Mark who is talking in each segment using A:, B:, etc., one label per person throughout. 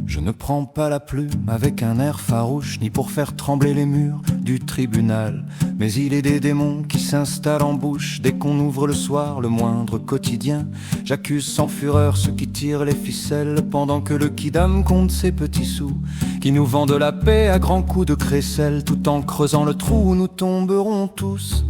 A: Je ne prends pas la plume avec un air farouche, ni pour faire trembler les murs du tribunal. Mais il est des démons qui s'installent en bouche dès qu'on ouvre le soir le moindre quotidien. J'accuse sans fureur ceux qui tirent les ficelles pendant que le kidam compte ses petits sous, qui nous vend de la paix à grands coups de crécelle, tout en creusant le trou où nous tomberons tous.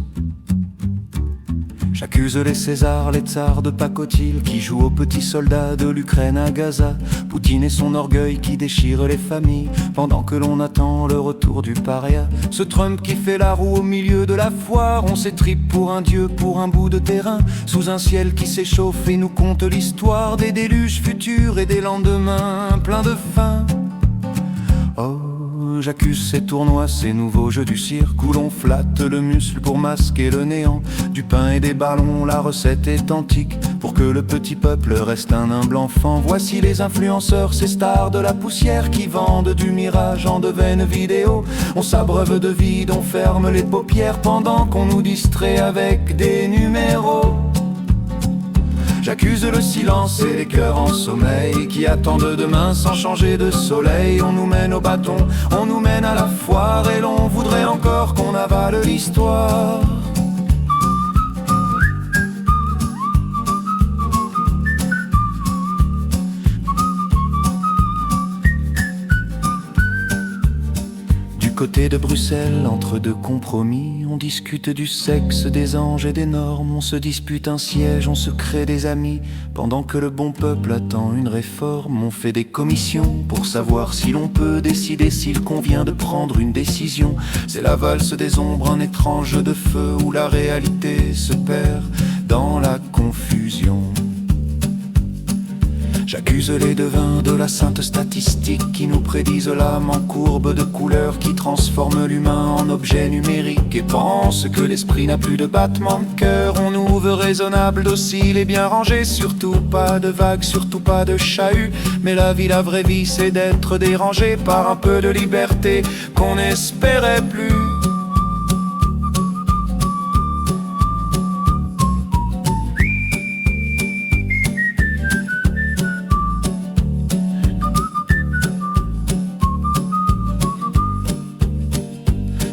A: J'accuse les Césars, les tsars de pacotille qui jouent aux petits soldats de l'Ukraine à Gaza. Poutine et son orgueil qui déchire les familles pendant que l'on attend le retour du paria. Ce Trump qui fait la roue au milieu de la foire. On s'étripe pour un dieu, pour un bout de terrain, sous un ciel qui s'échauffe et nous conte l'histoire des déluges futurs et des lendemains pleins de faim. Oh, j'accuse ces tournois, ces nouveaux jeux du cirque où l'on flatte le muscle pour masquer le néant. Du pain et des ballons, la recette est antique pour que le petit peuple reste un humble enfant. Voici les influenceurs, ces stars de la poussière qui vendent du mirage en de vaines vidéos. On s'abreuve de vide, on ferme les paupières pendant qu'on nous distrait avec des numéros. J'accuse le silence et les cœurs en sommeil qui attendent demain sans changer de soleil. On nous mène au bâton, on nous mène à la foire et l'on voudrait encore qu'on avale l'histoire. Côté de Bruxelles, entre deux compromis, on discute du sexe, des anges et des normes. On se dispute un siège, on se crée des amis. Pendant que le bon peuple attend une réforme, on fait des commissions pour savoir si l'on peut décider s'il convient de prendre une décision. C'est la valse des ombres, un étrange jeu de feu où la réalité se perd dans la confusion. J'accuse les devins de la sainte statistique qui nous prédisent l'âme en courbe de couleurs, qui transforme l'humain en objet numérique et pense que l'esprit n'a plus de battement de cœur. On nous veut raisonnable, docile et bien rangé, surtout pas de vagues, surtout pas de chahut. Mais la vie, la vraie vie, c'est d'être dérangé par un peu de liberté qu'on n'espérait plus.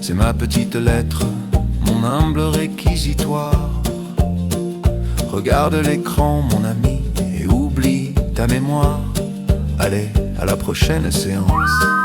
A: C'est ma petite lettre, mon humble réquisitoire. Regarde l'écran, mon ami, et oublie ta mémoire. Allez, à la prochaine séance.